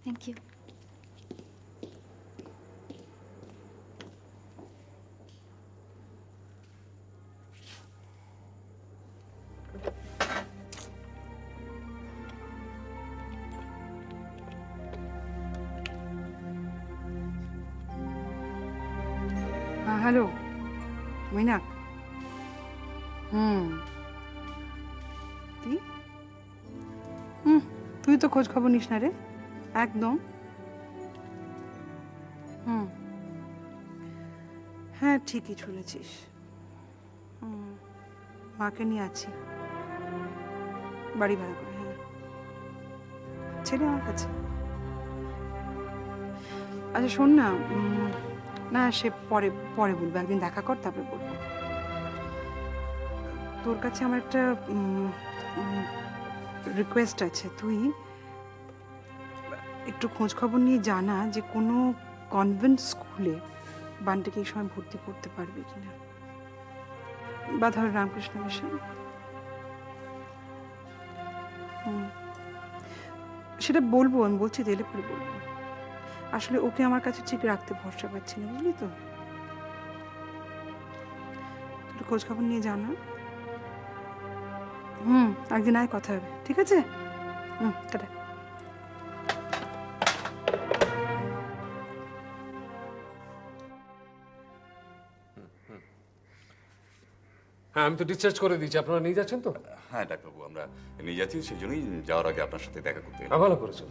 Thank you. হ্যাঁ hello Mainak. কি তুই তো খোঁজ খবর নিস না রে একদম। হ্যাঁ ঠিকই শুনেছিস। মাকে নিয়ে আছি বাড়ি ভাড়া করে। হ্যাঁ ছেলে আমার কাছে। আচ্ছা শোন না, না সে পরে পরে বলবো, একদিন দেখা কর তারপরে বলবো। তোর কাছে আমার একটা রিকোয়েস্ট আছে, তুই একটু খোঁজ খবর নিয়ে জানা যে কোনো কনভেন্ট স্কুলে বানটাকে এই সময় ভর্তি করতে পারবে কিনা, বা ধর রামকৃষ্ণ মিশন। সেটা বলবো, আমি বলছি দিলে পরে বলবো। আসলে ওকে আমার কাছে ঠিক রাখতে ভরসা পাচ্ছি না, বুঝলি তো। একটু খোঁজ খবর নিয়ে জানা। একদিন আয়, কথা হবে, ঠিক আছে? টাটা। হ্যাঁ আমি তো ডিসচার্জ করে দিয়েছি, আপনারা নিয়ে যাচ্ছেন তো? হ্যাঁ ডাক্তারবাবু, আমরা নিয়ে যাচ্ছি, সেই জন্যই যাওয়ার আগে আপনার সাথে দেখা করতে এলাম। ভালো করেছেন।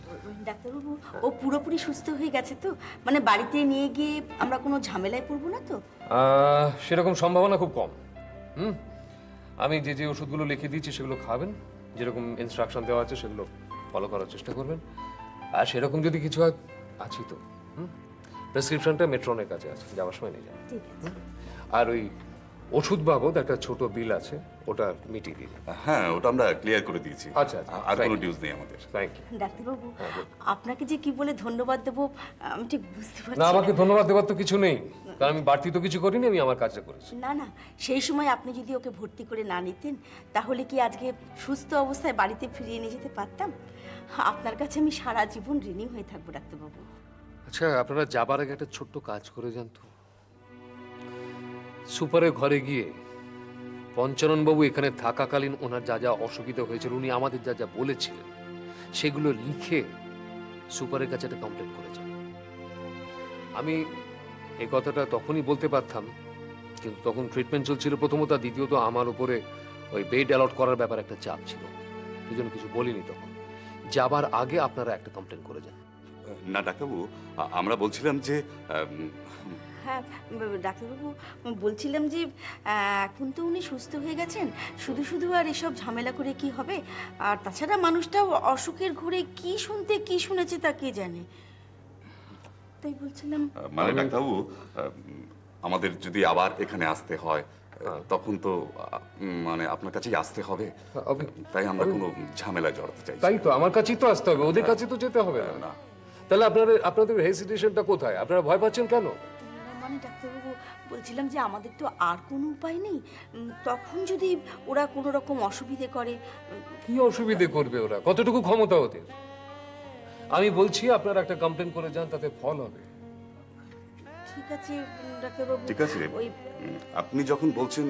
ডাক্তারবাবু ও পুরোপুরি সুস্থ হয়ে গেছে তো? মানে বাড়িতে নিয়ে গিয়ে আমরা কোনো ঝামেলায় পড়বো না তো? সেরকম সম্ভাবনা খুব কম। আমি যে যে ওষুধগুলো লিখে দিয়েছি সেগুলো খাবেন, যেরকম ইনস্ট্রাকশন দেওয়া আছে সেগুলো ফলো করার চেষ্টা করবেন। আর সেরকম যদি কিছু হয়, আছি তো। প্রেসক্রিপশনটা মেট্রনের কাছে আছে, যাওয়ার সময় নিয়ে যান। ঠিক আছে। আর ওই ওষুধ বাবদ একটা ছোট বিল আছে, ওটা মিটিয়ে দিন। হ্যাঁ ওটা আমরা ক্লিয়ার করে দিয়েছি। আচ্ছা, আচ্ছা, আর কোনো thank you. ডিউজ নেই আমাদের। Thank you. ডাক্তারবাবু আপনাকে যে কি বলে ধন্যবাদ দেবো আমি ঠিক বুঝতে পারছি না, আমাকে ধন্যবাদ দেওয়ার তো কিছু নেই, কারণ আমি বাড়তি তো কিছু করিনি, আমি আমার কাজটা করেছি। না না, সেই সময় আপনি যদি ওকে ভর্তি করে না নিতেন তাহলে কি আজকে সুস্থ অবস্থায় বাড়িতে ফিরিয়ে নিয়ে যেতে পারতাম? আপনার কাছে আমি সারা জীবন ঋণী হয়ে থাকবো ডাক্তারবাবু। আচ্ছা, আপনারা যাবার আগে একটা ছোট্ট কাজ করে যান তো। সুপারের ঘরে গিয়ে পঞ্চাননবাবু এখানে থাকাকালীন ওনার যা যা অসুবিধা হয়েছিল, উনি আমাদের যা যা বলেছিলেন, সেগুলো লিখে সুপারের কাছে একটা কমপ্লেন করে যান। আমি এই কথাটা তখনই বলতে পারতাম, কিন্তু তখন ট্রিটমেন্ট চলছিল প্রথমত, আর দ্বিতীয়ত আমার উপরে ওই বেড অ্যালট করার ব্যাপারে একটা চাপ ছিল, সেই জন্য কিছু বলিনি তখন। যাবার আগে আপনারা একটা কমপ্লেন করে যান। না ডাক্তারবাবু, আমরা বলছিলাম যে হ্যাঁ ডাক্তারবাবু, বলছিলাম যে এখন তো উনি সুস্থ হয়ে গেছেন, শুধু শুধু আর এসব ঝামেলা করে কি হবে? আর তাছাড়া মানুষটা অসুখের ঘরে কি শুনতে কি শুনেছে তা কে জানে, তাই বলছিলাম। মানে ডাক্তারবাবু, আমাদের যদি আবার এখানে আসতে হয় তখন তো মানে আপনার কাছেই আসতে হবে, তাই আমরা কোনো ঝামেলায় জড়াতে চাই। তাই তো, আমার কাছেই তো আসতে হবে, ওদের কাছে তো যেতে হবে না। তাহলে আপনাদের হেসিটেশনটা কোথায়? আপনারা ভয় পাচ্ছেন কেন? মানে ডাক্তারবাবু বলছিলাম যে আমাদের তো আর কোনো উপায় নেই, তখন যদি ওরা কোনো রকম অসুবিধে করে। কি অসুবিধে করবে ওরা? কতটুকু ক্ষমতা ওদের? আমি বলছি আপনারা একটা কমপ্লেন করে যান, তাতে ফল হবে। ঠিক আছে ডাক্তারবাবু। ঠিক আছে, ওই আপনি যখন বলছেন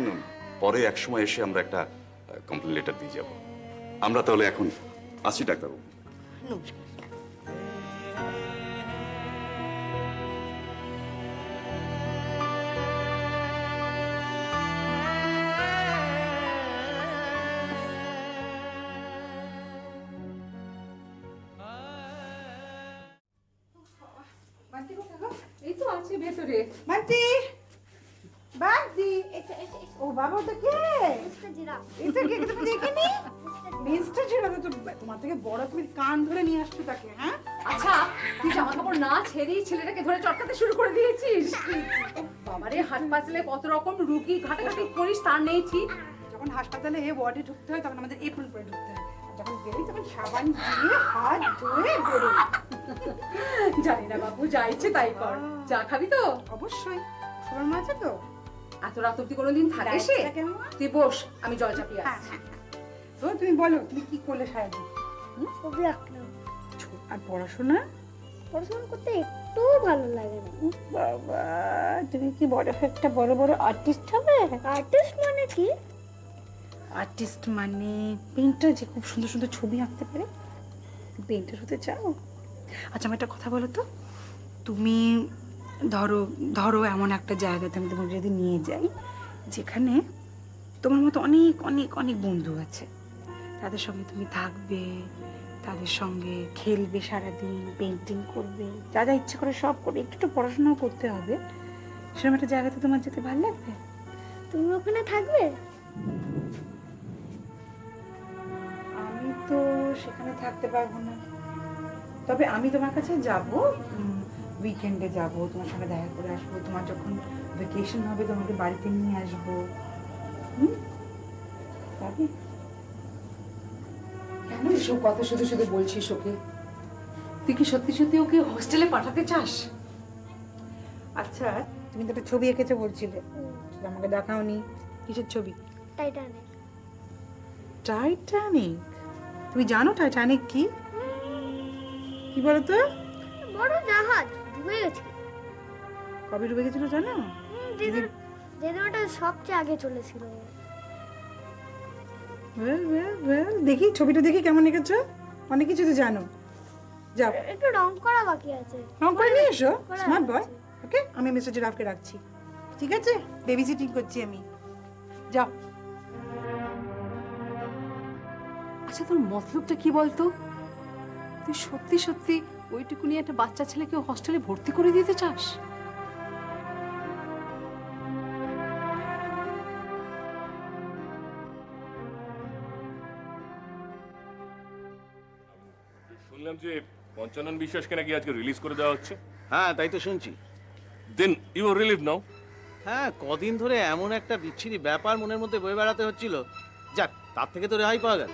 পরে এক সময় এসে আমরা একটা কমপ্লেন লেটার দিয়ে যাব। আমরা তাহলে এখন আসছি ডাক্তারবাবু। নমস্কার। এই তো আছে ভেতরে। মান্টি, বান্টি, ও বাবা, ওটা কে? এটা কে? তুমি দেখিনি? মিস্টার জিরা তো তোমার থেকে বড়, তুমি কান ধরে নিয়ে আসছো তাকে। হ্যাঁ আচ্ছা, তুই জামা কাপড় না ছেড়েই ছেলেটাকে ধরে চটকাতে শুরু করে দিয়েছিস। বাবারে, হাসপাতালে কত রকম রুগী ঘাটাঘাটি করিস, তার নেই ঠিক। যখন হাসপাতালে ওয়ার্ডে ঢুকতে হয় তখন আমাদের এপ্রিল পরে ঢুকতে হয়, যখন বেরোই তখন সাবান দিয়ে হাত ধুয়ে বেরোই। জানি না বাবু, যা ইচ্ছে তাই কর। চা খাবি তো? অবশ্যই, সবার মা আছে তো। এত রাত অব্দি কোনোদিন থাকে সে? তুই বস, আমি জল চাপিয়ে আসছি। তো তুমি বলো, তুমি কি করলে সারাদিন? আর পড়াশোনা? পড়াশোনা করতে একটু ভালো লাগে না। বাবা, তুমি কি বড় একটা বড় বড় আর্টিস্ট হবে? আর্টিস্ট মানে কি? আর্টিস্ট মানে পেইন্টার, যে খুব সুন্দর সুন্দর ছবি আঁকতে পারে। পেইন্টার হতে চাও? আচ্ছা, আমার একটা কথা বলো তো, তুমি ধরো ধরো এমন একটা জায়গাতে আমি তোমাকে যদি নিয়ে যাই যেখানে তোমার মতো অনেক অনেক অনেক বন্ধু আছে, তাদের সঙ্গে তুমি থাকবে, তাদের সঙ্গে খেলবে সারাদিন, পেন্টিং করবে, যা যা ইচ্ছে করে সব করবে, একটু একটু পড়াশোনাও করতে হবে, সেরকম একটা জায়গাতে তোমার যেতে ভালো লাগবে? তুমি ওখানে থাকবে? আমি তো সেখানে থাকতে পারবো না, তবে আমি তোমার কাছে যাব, উইকেন্ডে যাব, তোমার সঙ্গে দেখা করে আসবো, তোমার যখন ভ্যাকেশন হবে তোমাকে বাড়িতে নিয়ে আসবো। যাবে? কেন এসব কথা শুধু শুধু বলছিস ওকে? তুই কি সত্যি সত্যি ওকে হোস্টেলে পাঠাতে চাস? আচ্ছা, তুমি তো একটা ছবি এঁকেছো বলছিলে, সেটা আমাকে দেখাওনি। কিসের ছবি? টাইটানিক। টাইটানিক? তুমি জানো টাইটানিক কি? কি বলো তো? বড় জাহাজ ডুবে গেছে। কবে ডুবে গেছিল জানো? যেদিন ওটা সবচেয়ে আগে চলেছিল। দেখি ছবিটা, দেখি কেমন এঁকেছো। অনেক কিছু তো জানো। যাও, একটু রং করা বাকি আছে। রং করে নিয়ে এসো। করা স্মার্ট বয়। আছে। ওকে, আমি মিস্টার জিরাফকে রাখছি, ঠিক আছে? বেবি সিটিং করছি আমি। যাও। আচ্ছা, তোর মতলবটা কি বলতো? তুই সত্যি সত্যি ওইটুকুনি একটা বাচ্চা ছেলেকে হস্টেলে ভর্তি করে দিতে চাস? শুনলাম যে পঞ্চানন বিশ্বাসকে নাকি আজকে রিলিজ করে দেওয়া হচ্ছে। হ্যাঁ, তাই তো শুনছি। দেন ইউ আর রিলিভ নাও। হ্যাঁ, কদিন ধরে এমন একটা বিচ্ছিরি ব্যাপার মনের মধ্যে বয়ে বেড়াতে হচ্ছিল, যাক তার থেকে তো রেহাই পাওয়া গেল।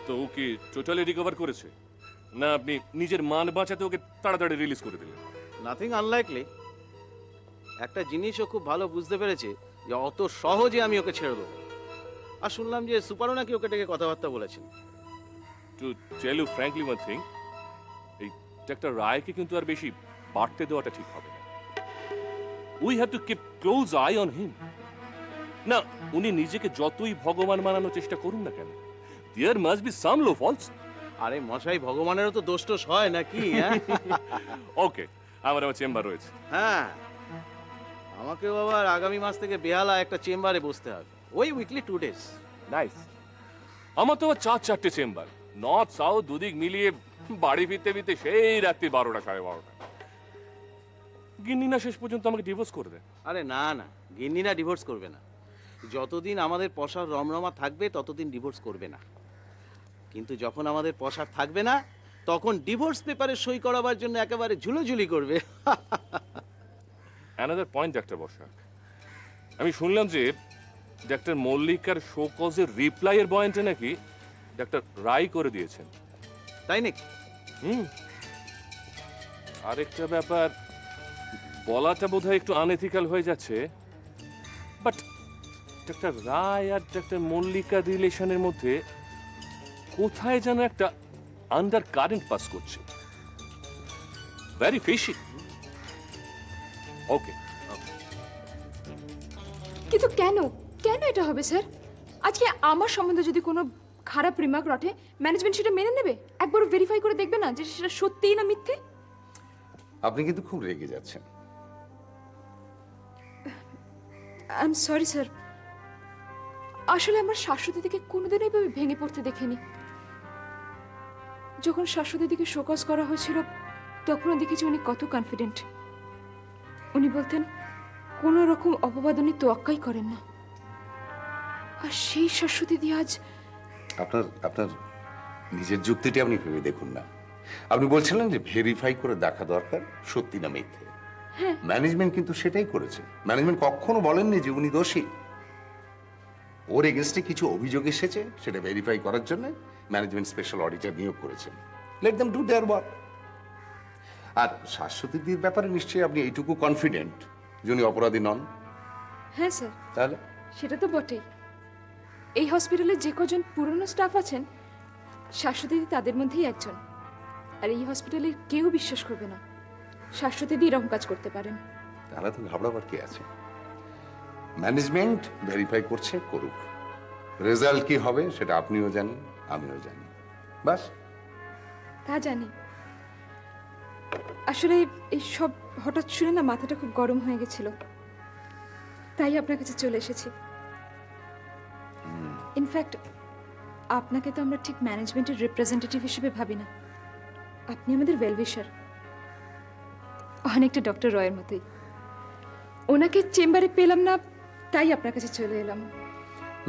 তো ও কি টোটালি রিকভার করেছে, না আপনি নিজের মান বাঁচাতে ওকে তাড়াতাড়ি রিলিজ করে দিলেন? Nothing unlikely. একটা জিনিস ও খুব ভালো বুঝতে পেরেছে যে অত সহজে আমি ওকে ছেড়ে দেবো। আর শুনলাম যে সুপারও নাকি ওকে ডেকে কথাবার্তা বলেছেন। To tell you frankly one thing, এই ডাক্তার রায়কে কিন্তু আর বেশি বাড়তে দেওয়াটা ঠিক হবে না। We have to keep close eye on him. না, উনি নিজেকে যতই ভগবান মানানোর চেষ্টা করুন না কেন, there must be some loopholes. আরে মশাই, ভগবানেরও তো দোষ টোষ হয় নাকি? হ্যাঁ ওকে, আমার চেম্বার রয়েছে। হ্যাঁ, আমাকেও আবার আগামী মাস থেকে বেহালা একটা চেম্বারে বসতে হবে, ওই উইকলি 2 days। নাইস। আমার তো আবার 4-4টে চেম্বার, নর্থ সাউথ দুদিক মিলিয়ে বাড়ি ফিরতে ফিরতে সেই রাত্রি 12টা 12:30। গিন্নি না শেষ পর্যন্ত আমাকে ডিভোর্স করে দেয়। আরে না না, গিন্নিরা ডিভোর্স করবে না। যতদিন আমাদের পসার রমরমা থাকবে ততদিন ডিভোর্স করবে না। কিন্তু যখন আমাদের পসার থাকবে না, তখন ডিভোর্স পেপারে সই করাবার জন্য একেবারে ঝুলোঝুলি করবে। অ্যানাদার পয়েন্ট ডাক্তার বসাক, আমি শুনলাম যে ডাক্তার মল্লিকার শো কজের রিপ্লাইয়ের পয়েন্টে নাকি ডাক্তার রায় করে দিয়েছেন। তাই নাকি? আরেকটা ব্যাপার, বলাটা বোধহয় একটু আনএথিক্যাল হয়ে যাচ্ছে, বাট ডাক্তার রায় আর ডাক্তার মল্লিকার রিলেশনের মধ্যে কোথায় যেন একটা আন্ডার কারেন্ট পাস করছে, ভেরি ফিশি। ওকে, কিন্তু কেন কেন এটা হবে স্যার? আজকে আমার সম্বন্ধে যদি কোনো খারাপ রিমার্ক রটে, ম্যানেজমেন্ট সেটা মেনে নেবে? একবারও ভেরিফাই করে দেখবে না যে সেটা সত্যিই না মিথ্যে? আপনি কিন্তু খুব রেগে যাচ্ছেন। আই এম সরি স্যার, আসলে আমার শাশ্বতী দিকে কোনোদিনও এইভাবে ভেঙে পড়তে দেখিনি। যখন শাশ্বতী দিকে শোকজ করা হয়েছিল তখনও দেখেছি উনি কত কনফিডেন্ট। উনি বলতেন কোনো রকম অপবাদ উনি তোয়াক্কাই করেন না, আর সেই শাশ্বতী দিয়ে আজ। আপনার নিজের যুক্তিটি আপনি ভেবে দেখুন না। আপনি বলছিলেন যে ভেরিফাই করে দেখা দরকার সত্যি না মিথ্যে। ম্যানেজমেন্ট কিন্তু সেটাই করেছে। ম্যানেজমেন্ট কখনো বলেননি যে উনি দোষী। ওর এগেনস্টে কিছু অভিযোগ এসেছে, সেটা ভেরিফাই করার জন্য ম্যানেজমেন্ট স্পেশাল অডিটর নিয়োগ করেছেন। Let them do their work. আর শাশ্বতীর ব্যাপারে নিশ্চয়ই আপনি এইটুকু কনফিডেন্ট যে উনি অপরাধী নন। হ্যাঁ স্যার, তাহলে সেটা তো বটেই। এই হসপিটালে যে কজন পুরনো স্টাফ আছেন, শাশ্বতী তাদের মধ্যেই একজন। আর এই হসপিটালের কেউ বিশ্বাস করবে না শাশ্বতী দিয়ে এরকম কাজ করতে পারেন। তাহলে তো ঘাবড়াবার কি আছে? ম্যানেজমেন্ট ভেরিফাই করছে, করুক। রেজাল্ট কি হবে সেটা আপনিও জানেন, আমিও জানি। বাস। তা জানি, আসলে এই সব হঠাৎ শুনে না মাথাটা খুব গরম হয়ে গেছিল, তাই আপনার কাছে চলে এসেছি। ইনফ্যাক্ট আপনাকে তো আমরা ঠিক ম্যানেজমেন্টের রিপ্রেজেন্টেটিভ হিসেবে ভাবি না, আপনি আমাদের ওয়েলউইশার, অনেকটা ডক্টর রয়ের মতোই। ওনাকে চেম্বারে পেলাম না, তাই আপনার কাছে চলে এলাম।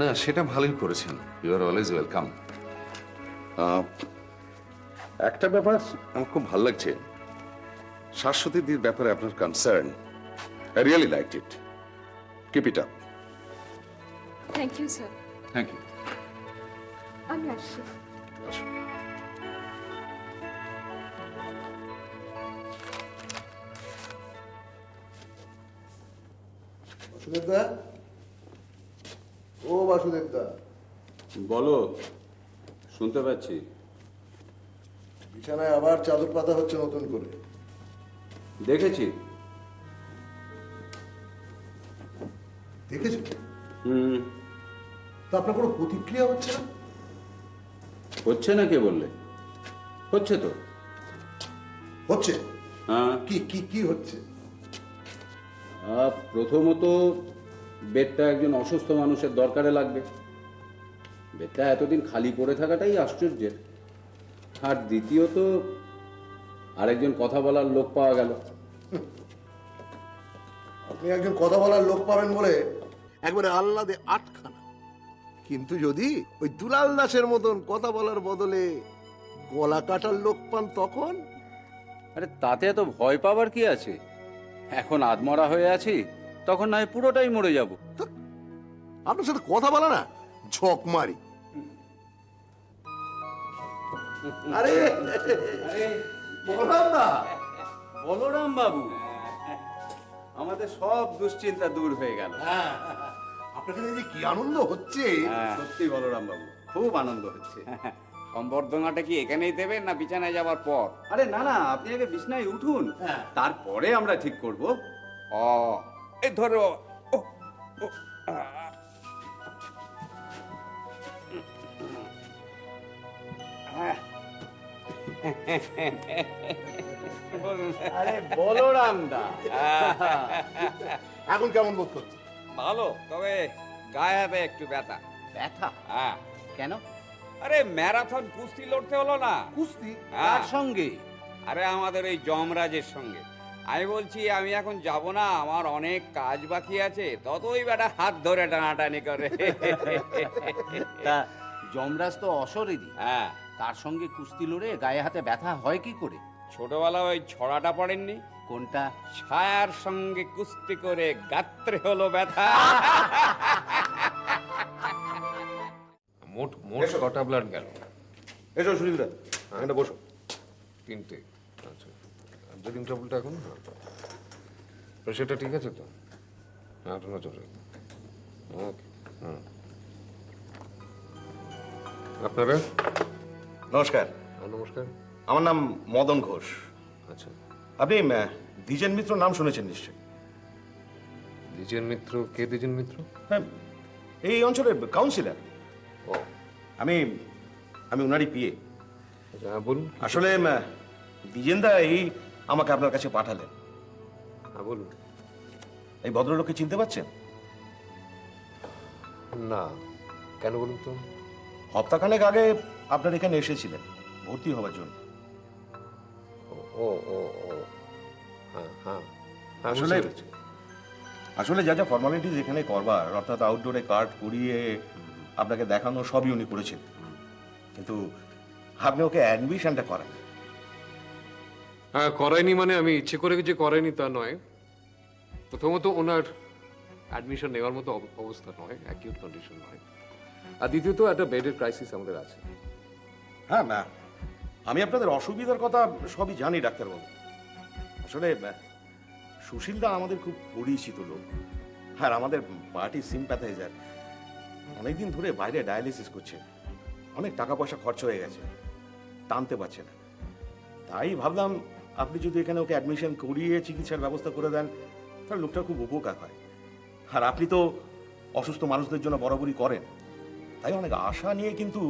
না, সেটা ভালোই করেছেন। You are always welcome. একটা ব্যাপার আমার খুব ভালো লাগছে, শাশ্বতীদির ব্যাপারে আপনার concern. I really liked it. Keep it up. Thank you sir. Thank you. আমি আসছি। বাসুদেবদা, ও বাসুদেবদা, বলো, শুনতে পাচ্ছি। বিছানায় আবার চাদর পাতা হচ্ছে নতুন করে। দেখেছি। দেখেছো? হুম। তা আপনার কোনো প্রতিক্রিয়া হচ্ছে না? হচ্ছে না কে বললে? হচ্ছে তো। হচ্ছে? হ্যাঁ। কি কি কি হচ্ছে? প্রথমত বেডটা একজন অসুস্থ মানুষের দরকারে লাগবে। বেডটা এতদিন খালি পড়ে থাকাটাই আশ্চর্যের। আর দ্বিতীয়ত আরেকজন কথা বলার লোক পাওয়া গেল। আপনি একজন কথা বলার লোক পাবেন বলে একবারে আহ্লাদে আটখানা। কিন্তু যদি ওই দুলাল দাসের মতন কথা বলার বদলে গলা কাটার লোক পান তখন? আরে তাতে এত ভয় পাবার কি আছে? এখন আধমরা হয়ে আছি, তখন না হয় পুরোটাই মরে যাব। আপনার সাথে কথা বলা না ঝক মারি। আরে বলরাম দা, বলরাম বাবু, আমাদের সব দুশ্চিন্তা দূর হয়ে গেল। আপনাদের এই যে কি আনন্দ হচ্ছে! সত্যি বলরাম বাবু, খুব আনন্দ হচ্ছে। সম্বর্ধনাটা কি এখানেই দেবেন না বিছানায় যাওয়ার পর? আরে না না, আপনি আগে বিছনায় উঠুন, তারপরে আমরা ঠিক করব। ও, এই ধরো। ও, ও, আরে বলরাম দা, এখন কেমন বোধ করছে? ভালো, তবে গায়ে হাতে একটু ব্যথা। ব্যথা? হ্যাঁ। কেন? আরে ম্যারাথন কুস্তি লড়তে হলো না। কুস্তি? কার সঙ্গে? আরে আমাদের এই যমরাজের সঙ্গে। আমি বলছি আমি এখন যাব না, আমার অনেক কাজ বাকি আছে। ততই বেটা হাত ধরে টানাটানি করে। তা যমরাজ তো অশরীরী, হ্যাঁ। তার সঙ্গে কুস্তি লড়ে গায়ে হাতে ব্যথা হয় কি করে? ছোটবেলা ওই ছড়াটা পড়েননি? কোনটা? ছায়ার সঙ্গে কুস্তি করে গাত্রে হলো ব্যথা। মোট কটা ব্লাড গেল? এসো সুনীলদা, এখানে বসো। তিনটে। আচ্ছা, ব্লিডিং ট্রাবলটা এখন? প্রেশারটা ঠিক আছে তো? হ্যাঁ, নজর রাখবেন। ওকে। হুম। আপনারা? নমস্কার। নমস্কার। আমার নাম মদন ঘোষ। আচ্ছা। আপনি দ্বিজেন মিত্র নাম শুনেছেন নিশ্চয়ই? দ্বিজেন মিত্র? কে দ্বিজেন মিত্র? হ্যাঁ, এই অঞ্চলের কাউন্সিলর। ও, আমি ওনারই পিএ। আচ্ছা, হ্যাঁ বলুন। আসলে দ্বিজেনদা এই আমাকে আপনার কাছে পাঠালেন। হ্যাঁ বলুন। এই ভদ্রলোককে চিনতে পারছেন? না, কেন বলুন তো? সপ্তাহখানেক আগে আপনার এখানে এসেছিলেন ভর্তি হওয়ার জন্য। ও ও ও, হ্যাঁ হ্যাঁ। আসলে যা যা ফর্মালিটিজ এখানে করবার, অর্থাৎ আউটডোরে কার্ড করিয়ে আপনাকে দেখানো, সবই উনি করেছেন। কিন্তু আপনি ওকে অ্যাডমিশনটা করান। হ্যাঁ, করায়নি মানে আমি ইচ্ছে করে যে করায়নি তা নয়। প্রথমত ওনার অ্যাডমিশন নেওয়ার মতো অবস্থা নয়, অ্যাকিউট কন্ডিশন নয়। আর দ্বিতীয়ত একটা বেডের ক্রাইসিস আমাদের আছে। হ্যাঁ, আমি আপনাদের অসুবিধার কথা সবই জানি ডাক্তারবাবু। আসলে সুশীলদা আমাদের খুব পরিচিত লোক, আর আমাদের পার্টির সিম্প্যাথাইজার। অনেকদিন ধরে বাইরে ডায়ালিসিস করছে, অনেক টাকা পয়সা খরচ হয়ে গেছে, টানতে পারছে না। তাই ভাবলাম আপনি যদি এখানে ওকে অ্যাডমিশন করিয়ে চিকিৎসার ব্যবস্থা করে দেন তাহলে লোকটার খুব উপকার হয়। আর আপনি তো অসুস্থ মানুষদের জন্য বরাবরই করেন, তাই অনেক আশা নিয়ে কিন্তু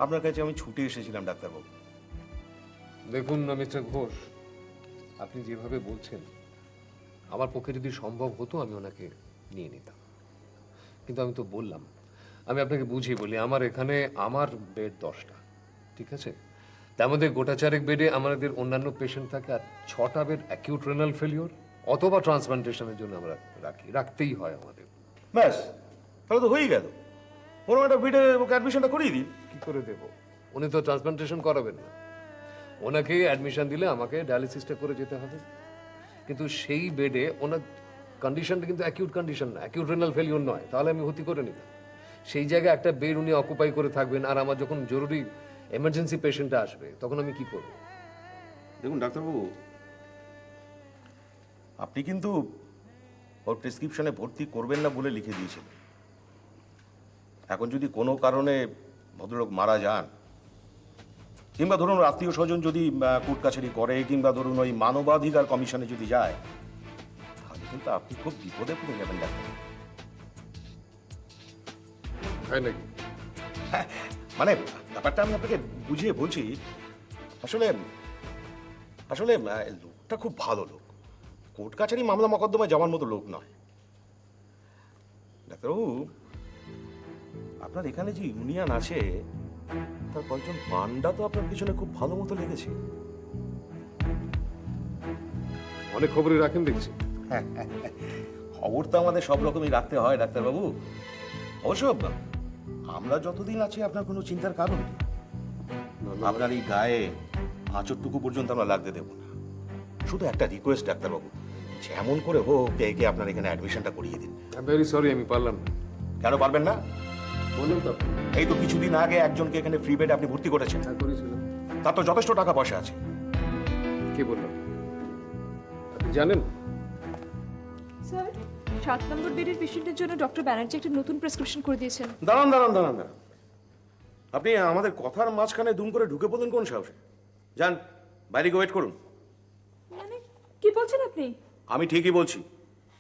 আপনার কাছে আমি ছুটে এসেছিলাম ডাক্তারবাবু। দেখুন না মিস্টার ঘোষ, আপনি যেভাবে বলছেন আমার পক্ষে যদি সম্ভব হতো আমি ওনাকে নিয়ে নিতাম, কিন্তু আমি তো বললাম, আমি আপনাকে বুঝিয়ে বলি, আমার এখানে আমার বেড 10টা, ঠিক আছে? তার মধ্যে গোটা চারেক বেডে আমাদের অন্যান্য পেশেন্ট থাকে, আর 6টা বেড অ্যাকিউট রেনাল ফেলিওর অথবা ট্রান্সপ্লান্টেশনের জন্য আমরা রাখতেই হয় আমাদের। ব্যাস, তাহলে তো হয়েই গেল। কোনো একটা বেডে ওকে অ্যাডমিশনটা করিয়ে দিন। কি করে দেব? উনি তো ট্রান্সপ্লান্টেশন করাবেন না, ওনাকে অ্যাডমিশন দিলে আমাকে ডায়ালিসিসটা করে যেতে হবে। কিন্তু সেই বেডে ওনার কন্ডিশনটা কিন্তু অ্যাকিউট কন্ডিশন না, অ্যাকিউট রেনাল ফেলিওর নয়, তাহলে আমি ভর্তি করে নিতাম। সেই জায়গায় একটা বেড উনি অকুপাই করে থাকবেন, আর আমার যখন জরুরি এমার্জেন্সি পেশেন্টটা আসবে তখন আমি কি করব? দেখুন ডাক্তারবাবু, আপনি কিন্তু ওর প্রেসক্রিপশনে ভর্তি করবেন না বলে লিখে দিয়েছিলেন। এখন যদি কোনো কারণে ভদ্রলোক মারা যান, কিংবা ধরুন আত্মীয় স্বজন যদি কোর্ট কাছারি করে, কিংবা ধরুন ওই মানবাধিকার কমিশনে যদি যায়, তাহলে কিন্তু আপনি খুব বিপদে পড়ে যাবেন ডাক্তার। তাই নাকি? মানে ব্যাপারটা আমি আপনাকে বুঝিয়ে বলছি। আসলে আসলে লোকটা খুব ভালো লোক, কোর্ট কাছারি মামলা মকদ্দমায় যাওয়ার মতো লোক নয়। ডাক্তারবাবু, আপনার এখানে যে ইউনিয়ন আছে তার কয়েকজন পান্ডা তো আপনার পিছনে খুব ভালো মতো লেগেছে। অনেক খবরই রাখেন দেখছি। খবর তো আমাদের সব রকমই রাখতে হয় ডাক্তারবাবু। অবশ্য আমরা যতদিন আছি আপনার কোনো চিন্তার কারণ নেই। আপনার এই গায়ে আঁচড়টুকু পর্যন্ত আমরা লাগতে দেবো না। শুধু একটা রিকোয়েস্ট ডাক্তারবাবু, যেমন করে হোক একে আপনার এখানে অ্যাডমিশনটা করিয়ে দিন। ভেরি সরি, আমি পারলাম না। কেন পারবেন না? বলুন তো। এই তো কিছুদিন আগে একজনকে এখানে ফ্রি বেডে আপনি ভর্তি করেছেন, করেছিলাম। তার তো যথেষ্ট টাকা পয়সা আছে। কি বললাম আপনি জানেন? স্যার, 7 নম্বর বেডের পেশেন্টের জন্য ডক্টর ব্যানার্জি একটা নতুন প্রেসক্রিপশন করে দিয়েছেন। দাঁড়ান দাঁড়ান দাঁড়ান দাঁড়ান, আপনি আমাদের কথার মাঝখানে দুম করে ঢুকে পড়লেন কোন সাহসে? যান বাইরে গিয়ে ওয়েট করুন। মানে কি বলছেন আপনি? আমি ঠিকই বলছি,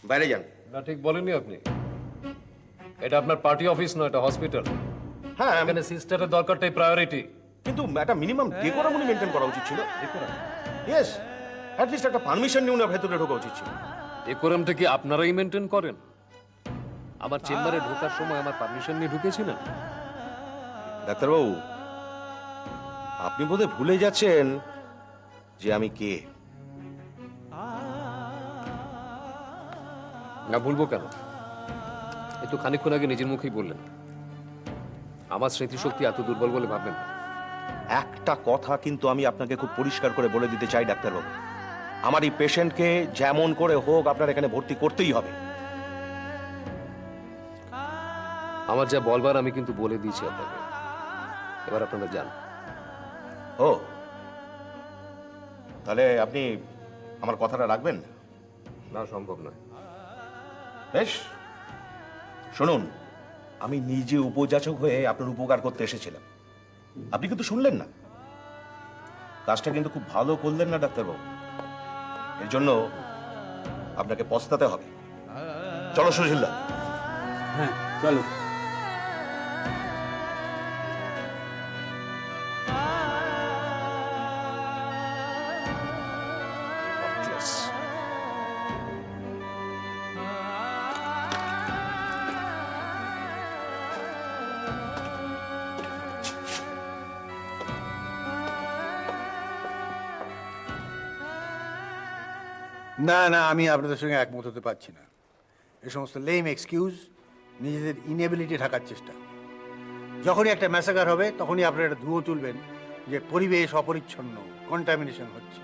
বাইরে যান। না, ঠিক বলেননি আপনি। এটা আপনার পার্টি অফিস নয়, এটা হসপিটাল। হ্যাঁ, এখানে সিস্টারের দরকারটাই প্রায়োরিটি। কিন্তু একটা মিনিমাম ডেকোরাম উনি মেনটেন করা উচিত ছিল। ইয়েস, অ্যাট লিস্ট একটা পারমিশন নিয়ে উনার ভেতরে ঢোকা উচিত ছিল। ডেকোরামটা কি আপনারাই মেনটেন করেন? আমার চেম্বারে ঢোকার সময় আমার পারমিশন নিয়ে ঢুকেছিলেন? ডাক্তারবাবু, আপনি বোধহয় ভুলে যাচ্ছেন যে আমি কে। না, ভুলবো কেন? একটু খানিকক্ষণ আগে নিজের মুখেই বললেন আমার স্মৃতিশক্তি এত দুর্বল বলে ভাববেন না। একটা কথা কিন্তু আমি আপনাকে খুব পরিষ্কার করে বলে দিতে চাই ডাক্তারবাবু, আমার এই পেশেন্টকে যেমন করে হোক আপনার এখানে ভর্তি করতেই হবে। আমার যা বলবার আমি কিন্তু বলে দিয়েছি আপনাকে, এবার আপনারা যান। ও, তাহলে আপনি আমার কথাটা রাখবেন? না, সম্ভব নয়। বেশ, শুনুন, আমি নিজে উপযাচক হয়ে আপনার উপকার করতে এসেছিলাম, আপনি কিন্তু শুনলেন না। কাজটা কিন্তু খুব ভালো করলেন না ডাক্তারবাবু, এর জন্য আপনাকে পস্তাতে হবে। চলো সুশীলদা। হ্যাঁ চলো। না না, আমি আপনাদের সঙ্গে একমত হতে পারছি না। এই সমস্ত লেম এক্সকিউজ, নিজেদের ইনএবিলিটি ঢাকার চেষ্টা। যখনই একটা ম্যাসাকার হবে তখনই আপনারা একটা ধুয়ো তুলবেন যে পরিবেশ অপরিচ্ছন্ন, কন্টামিনেশন হচ্ছে।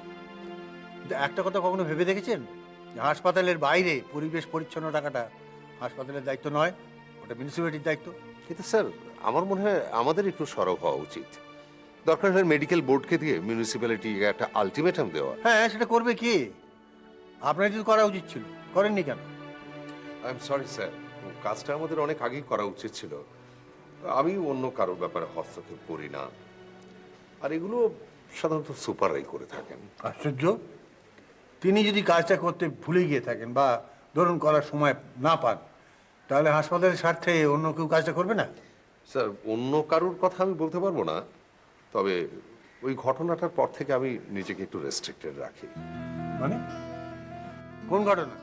কিন্তু একটা কথা কখনো ভেবে দেখেছেন যে হাসপাতালের বাইরে পরিবেশ পরিচ্ছন্ন রাখাটা হাসপাতালের দায়িত্ব নয়, ওটা মিউনিসিপ্যালিটির দায়িত্ব। কিন্তু স্যার, আমার মনে হয় আমাদের একটু সরব হওয়া উচিত। দরকার হয় মেডিকেল বোর্ডকে দিয়ে মিউনিসিপ্যালিটি একটা আলটিমেটাম দেওয়া। হ্যাঁ, সেটা করবে কি? আপনার যদি করা উচিত ছিল, করেননি কেন? আই এম সরি স্যার, কাজটা আমাদের অনেক আগেই করা উচিত ছিল। আমি অন্য কারোর ব্যাপারে হস্তক্ষেপ করি না, আর এগুলো সাধারণত সুপাররাই করে থাকেন। আশ্চর্য, তিনি যদি কাজটা করতে ভুলে গিয়ে থাকেন বা ধরুন করার সময় না পান, তাহলে হাসপাতালের স্বার্থে অন্য কেউ কাজটা করবে না? স্যার, অন্য কারোর কথা আমি বলতে পারবো না, তবে ওই ঘটনাটার পর থেকে আমি নিজেকে একটু রেস্ট্রিক্টেড রাখি। মানে কোন ঘটনা?